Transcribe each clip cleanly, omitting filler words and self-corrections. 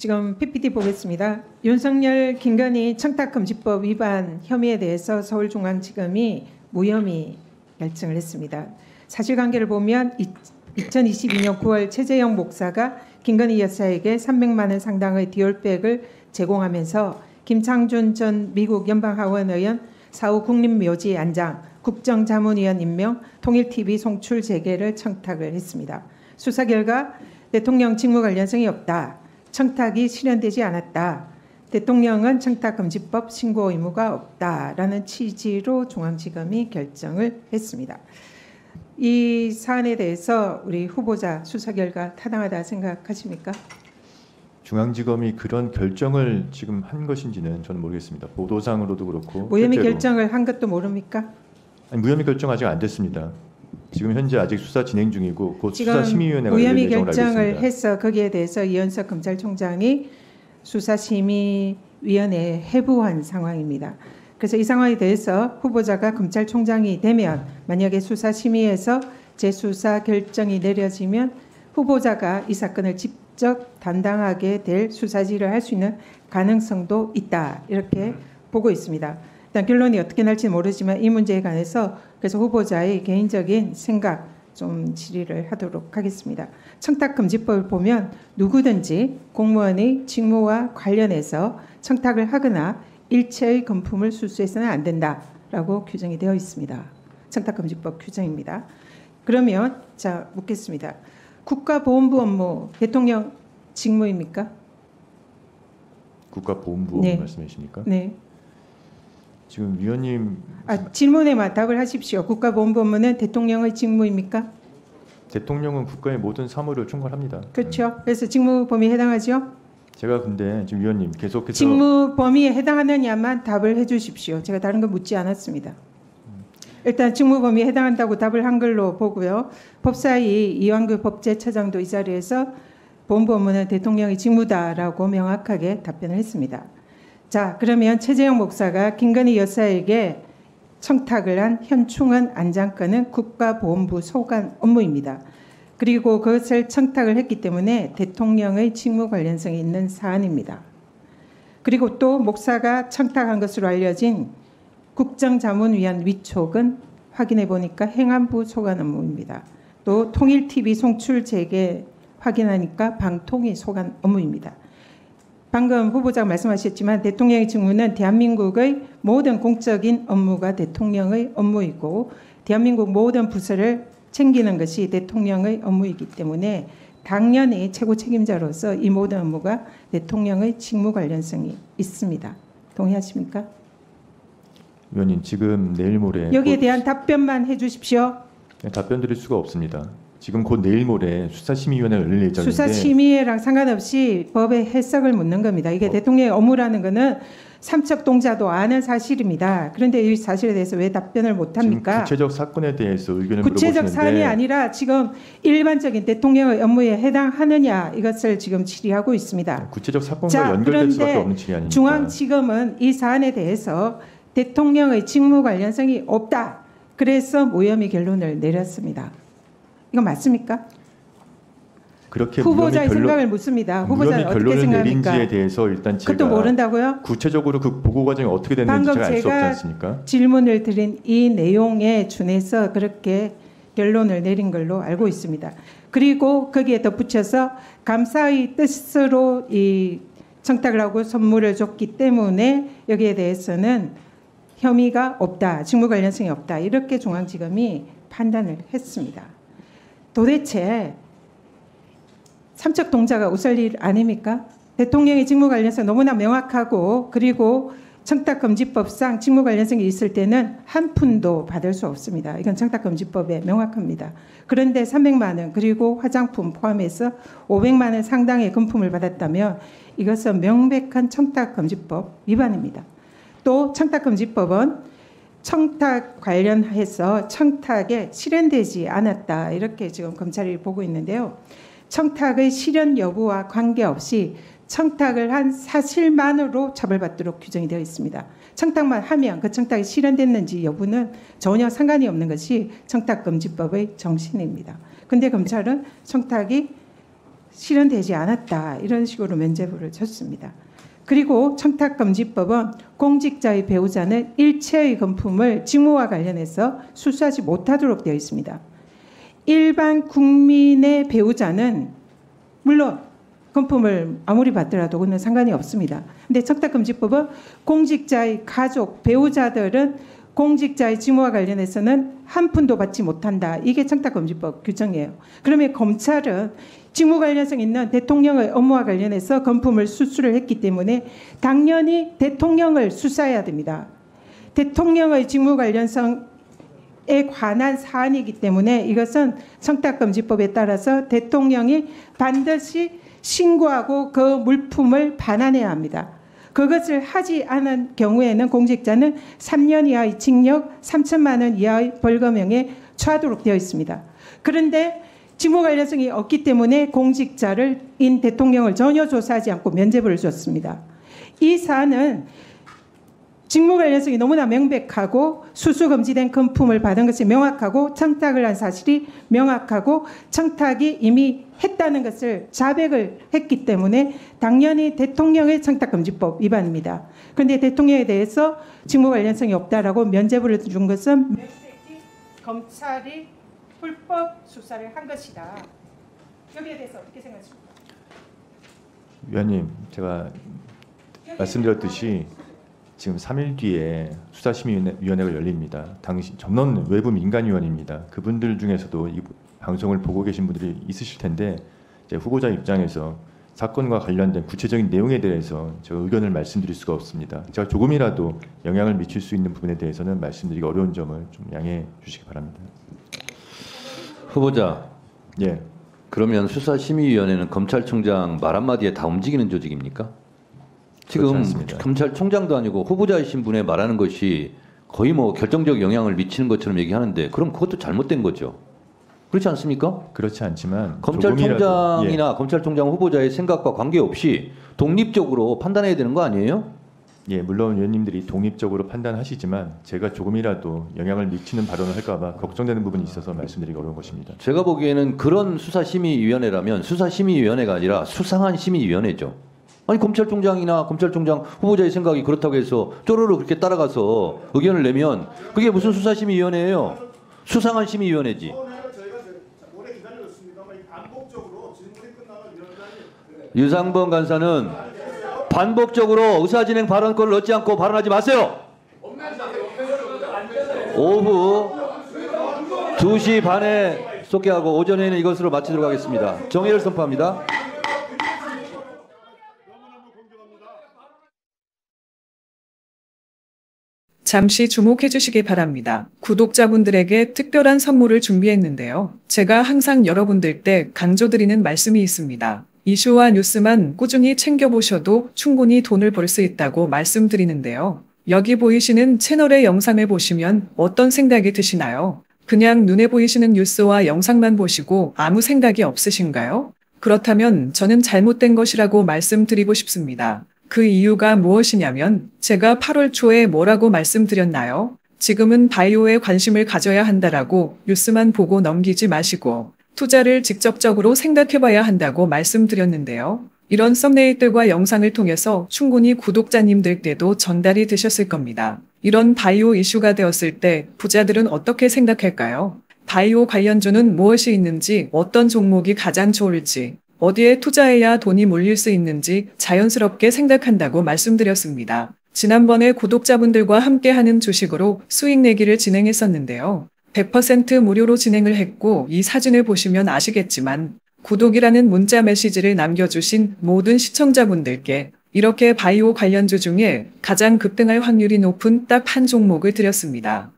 지금 PPT 보겠습니다. 윤석열, 김건희 청탁금지법 위반 혐의에 대해서 서울중앙지검이 무혐의 결정을 했습니다. 사실관계를 보면 2022년 9월 최재형 목사가 김건희 여사에게 300만 원 상당의 디올백을 제공하면서 김창준 전 미국 연방하원 의원 사후 국립묘지 안장, 국정자문위원 임명, 통일TV 송출 재개를 청탁을 했습니다. 수사 결과 대통령 직무 관련성이 없다. 청탁이 실현되지 않았다. 대통령은 청탁금지법 신고 의무가 없다라는 취지로 중앙지검이 결정을 했습니다. 이 사안에 대해서 우리 후보자 수사 결과 타당하다 생각하십니까? 중앙지검이 그런 결정을 지금 한 것인지는 저는 모르겠습니다. 보도상으로도 그렇고 무혐의 결정을 한 것도 모릅니까? 아니, 무혐의 결정 아직 안 됐습니다. 지금 현재 아직 수사 진행 중이고 곧 지금 수사심의위원회가 무혐의 결정을 해서 거기에 대해서 이현석 검찰총장이 수사심의위원회에 해부한 상황입니다. 그래서 이 상황에 대해서 후보자가 검찰총장이 되면 만약에 수사심의에서 재수사 결정이 내려지면 후보자가 이 사건을 직접 담당하게 될 수사지를 할 수 있는 가능성도 있다. 이렇게 보고 있습니다. 일단 결론이 어떻게 날지 모르지만 이 문제에 관해서 그래서 후보자의 개인적인 생각 좀 질의를 하도록 하겠습니다. 청탁금지법을 보면 누구든지 공무원의 직무와 관련해서 청탁을 하거나 일체의 금품을 수수해서는 안 된다라고 규정이 되어 있습니다. 청탁금지법 규정입니다. 그러면 자 묻겠습니다. 국가보훈부 업무 대통령 직무입니까? 국가보훈부 업무 말씀이십니까? 네. 지금 위원님 질문에만 답을 하십시오. 국가보훈부 업무는 대통령의 직무입니까? 대통령은 국가의 모든 사무를 총괄합니다. 그렇죠. 그래서 직무 범위에 해당하죠? 제가 근데 지금 위원님 계속해서 직무 범위에 해당하느냐만 답을 해주십시오. 제가 다른 거 묻지 않았습니다. 일단 직무 범위에 해당한다고 답을 한 걸로 보고요. 법사위 이완규 법제처장도 이 자리에서 보훈부 업무는 대통령의 직무다라고 명확하게 답변을 했습니다. 자, 그러면 최재형 목사가 김건희 여사에게 청탁을 한 현충원 안장권은 국가보훈부 소관 업무입니다. 그리고 그것을 청탁을 했기 때문에 대통령의 직무 관련성이 있는 사안입니다. 그리고 또 목사가 청탁한 것으로 알려진 국정자문위원 위촉은 확인해 보니까 행안부 소관 업무입니다. 또 통일TV 송출 재개 확인하니까 방통위 소관 업무입니다. 방금 후보자가 말씀하셨지만 대통령의 직무는 대한민국의 모든 공적인 업무가 대통령의 업무이고 대한민국 모든 부서를 챙기는 것이 대통령의 업무이기 때문에 당연히 최고 책임자로서 이 모든 업무가 대통령의 직무 관련성이 있습니다. 동의하십니까? 위원님 지금 내일 모레 여기에 대한 답변만 해주십시오. 답변 드릴 수가 없습니다. 지금 곧 내일 모레 수사심의위원회가 열릴 예정인데 수사심의랑 상관없이 법의 해석을 묻는 겁니다. 이게 대통령의 업무라는 것은 삼척동자도 아는 사실입니다. 그런데 이 사실에 대해서 왜 답변을 못합니까? 구체적 사건에 대해서 의견을 구체적 물어보시는데 사안이 아니라 지금 일반적인 대통령의 업무에 해당하느냐 이것을 지금 질의하고 있습니다. 구체적 사건과 연결될 수밖에 없는 질의 아닙니까? 중앙지검은 이 사안에 대해서 대통령의 직무 관련성이 없다. 그래서 무혐의 결론을 내렸습니다. 이거 맞습니까? 그렇게 후보자의 생각을 묻습니다. 후보자는 어떻게 생각합니까? 내린지에 대해서 일단 제가 그것도 모른다고요? 구체적으로 그 보고 과정이 어떻게 됐는지 제가 알 수 없지 않습니까? 질문을 드린 이 내용에 준해서 그렇게 결론을 내린 걸로 알고 있습니다. 그리고 거기에 덧붙여서 감사의 뜻으로 이 청탁을 하고 선물을 줬기 때문에 여기에 대해서는 혐의가 없다, 직무 관련성이 없다 이렇게 중앙지검이 판단을 했습니다. 도대체 삼척동자가 웃을 일 아닙니까? 대통령의 직무 관련성 너무나 명확하고 그리고 청탁금지법상 직무 관련성이 있을 때는 한 푼도 받을 수 없습니다. 이건 청탁금지법에 명확합니다. 그런데 300만 원 그리고 화장품 포함해서 500만 원 상당의 금품을 받았다면 이것은 명백한 청탁금지법 위반입니다. 또 청탁금지법은 청탁 관련해서 청탁에 실현되지 않았다 이렇게 지금 검찰이 보고 있는데요. 청탁의 실현 여부와 관계없이 청탁을 한 사실만으로 처벌받도록 규정이 되어 있습니다. 청탁만 하면 그 청탁이 실현됐는지 여부는 전혀 상관이 없는 것이 청탁금지법의 정신입니다. 근데 검찰은 청탁이 실현되지 않았다. 이런 식으로 면죄부를 줬습니다. 그리고 청탁금지법은 공직자의 배우자는 일체의 금품을 직무와 관련해서 수수하지 못하도록 되어 있습니다. 일반 국민의 배우자는 물론 금품을 아무리 받더라도 그는 상관이 없습니다. 근데 청탁금지법은 공직자의 가족, 배우자들은 공직자의 직무와 관련해서는 한 푼도 받지 못한다. 이게 청탁금지법 규정이에요. 그러면 검찰은 직무 관련성 있는 대통령의 업무와 관련해서 금품을 수수를 했기 때문에 당연히 대통령을 수사해야 됩니다. 대통령의 직무 관련성에 관한 사안이기 때문에 이것은 청탁금지법에 따라서 대통령이 반드시 신고하고 그 물품을 반환해야 합니다. 그것을 하지 않은 경우에는 공직자는 3년 이하의 징역 3천만 원 이하의 벌금형에 처하도록 되어 있습니다. 그런데 직무 관련성이 없기 때문에 공직자인 대통령을 전혀 조사하지 않고 면죄부를 줬습니다. 이 사안은 직무 관련성이 너무나 명백하고 수수 금지된 금품을 받은 것이 명확하고 청탁을 한 사실이 명확하고 청탁이 이미 했다는 것을 자백을 했기 때문에 당연히 대통령의 청탁금지법 위반입니다. 그런데 대통령에 대해서 직무 관련성이 없다라고 면죄부를 준 것은 명백히 검찰이 불법 수사를 한 것이다. 여기에 대해서 어떻게 생각하십니까? 위원님, 제가 말씀드렸듯이 지금 3일 뒤에 수사심의위원회가 열립니다. 당시 전원 외부 민간위원입니다. 그분들 중에서도 이 방송을 보고 계신 분들이 있으실 텐데 이제 후보자 입장에서 사건과 관련된 구체적인 내용에 대해서 제가 의견을 말씀드릴 수가 없습니다. 제가 조금이라도 영향을 미칠 수 있는 부분에 대해서는 말씀드리기 어려운 점을 좀 양해해 주시기 바랍니다. 후보자. 예. 그러면 수사심의위원회는 검찰총장 말 한마디에 다 움직이는 조직입니까? 지금 검찰총장도 아니고 후보자이신 분의 말하는 것이 거의 뭐 결정적 영향을 미치는 것처럼 얘기하는데 그럼 그것도 잘못된 거죠. 그렇지 않습니까? 그렇지 않지만 검찰총장이나 예. 검찰총장 후보자의 생각과 관계없이 독립적으로 판단해야 되는 거 아니에요? 예, 물론 위원님들이 독립적으로 판단하시지만 제가 조금이라도 영향을 미치는 발언을 할까 봐 걱정되는 부분이 있어서 말씀드리기 어려운 것입니다. 제가 보기에는 그런 수사심의위원회라면 수사심의위원회가 아니라 수상한 심의위원회죠. 아니 검찰총장이나 검찰총장 후보자의 생각이 그렇다고 해서 쪼르르 그렇게 따라가서 의견을 내면 그게 무슨 수사심의위원회예요? 수상한 심의위원회지. 유상범 간사는 반복적으로 의사진행 발언권을 얻지 않고 발언하지 마세요. 오후 2시 반에 속개하고 오전에는 이것으로 마치도록 하겠습니다. 정의를 선포합니다. 잠시 주목해 주시기 바랍니다. 구독자분들에게 특별한 선물을 준비했는데요. 제가 항상 여러분들께 강조드리는 말씀이 있습니다. 이슈와 뉴스만 꾸준히 챙겨보셔도 충분히 돈을 벌 수 있다고 말씀드리는데요. 여기 보이시는 채널의 영상을 보시면 어떤 생각이 드시나요? 그냥 눈에 보이시는 뉴스와 영상만 보시고 아무 생각이 없으신가요? 그렇다면 저는 잘못된 것이라고 말씀드리고 싶습니다. 그 이유가 무엇이냐면 제가 8월 초에 뭐라고 말씀드렸나요? 지금은 바이오에 관심을 가져야 한다라고 뉴스만 보고 넘기지 마시고 투자를 직접적으로 생각해봐야 한다고 말씀드렸는데요. 이런 썸네일들과 영상을 통해서 충분히 구독자님들께도 전달이 되셨을 겁니다. 이런 바이오 이슈가 되었을 때 부자들은 어떻게 생각할까요? 바이오 관련주는 무엇이 있는지, 어떤 종목이 가장 좋을지, 어디에 투자해야 돈이 몰릴 수 있는지 자연스럽게 생각한다고 말씀드렸습니다. 지난번에 구독자분들과 함께하는 주식으로 수익 내기를 진행했었는데요. 100% 무료로 진행을 했고 이 사진을 보시면 아시겠지만 구독이라는 문자 메시지를 남겨주신 모든 시청자분들께 이렇게 바이오 관련주 중에 가장 급등할 확률이 높은 딱 한 종목을 드렸습니다.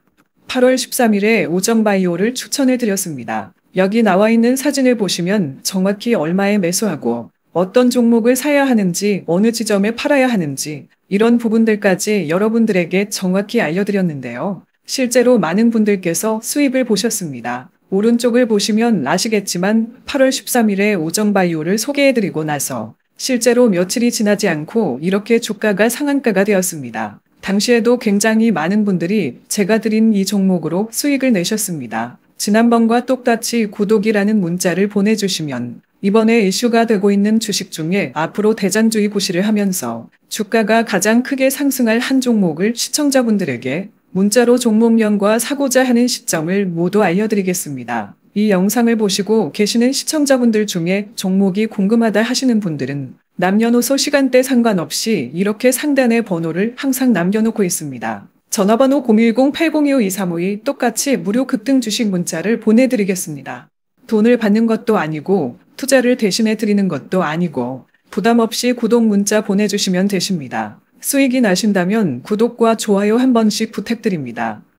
8월 13일에 오정바이오를 추천해 드렸습니다. 여기 나와 있는 사진을 보시면 정확히 얼마에 매수하고 어떤 종목을 사야 하는지 어느 지점에 팔아야 하는지 이런 부분들까지 여러분들에게 정확히 알려드렸는데요. 실제로 많은 분들께서 수입을 보셨습니다. 오른쪽을 보시면 아시겠지만 8월 13일에 오정바이오를 소개해드리고 나서 실제로 며칠이 지나지 않고 이렇게 주가가 상한가가 되었습니다. 당시에도 굉장히 많은 분들이 제가 드린 이 종목으로 수익을 내셨습니다. 지난번과 똑같이 구독이라는 문자를 보내주시면 이번에 이슈가 되고 있는 주식 중에 앞으로 대장주의 고시를 하면서 주가가 가장 크게 상승할 한 종목을 시청자분들에게 문자로 종목명과 사고자 하는 시점을 모두 알려드리겠습니다. 이 영상을 보시고 계시는 시청자분들 중에 종목이 궁금하다 하시는 분들은 남녀노소 시간대 상관없이 이렇게 상단에 번호를 항상 남겨놓고 있습니다. 전화번호 010-8025-2352 똑같이 무료 급등 주식 문자를 보내드리겠습니다. 돈을 받는 것도 아니고 투자를 대신해 드리는 것도 아니고 부담 없이 구독 문자 보내주시면 되십니다. 수익이 나신다면 구독과 좋아요 한 번씩 부탁드립니다.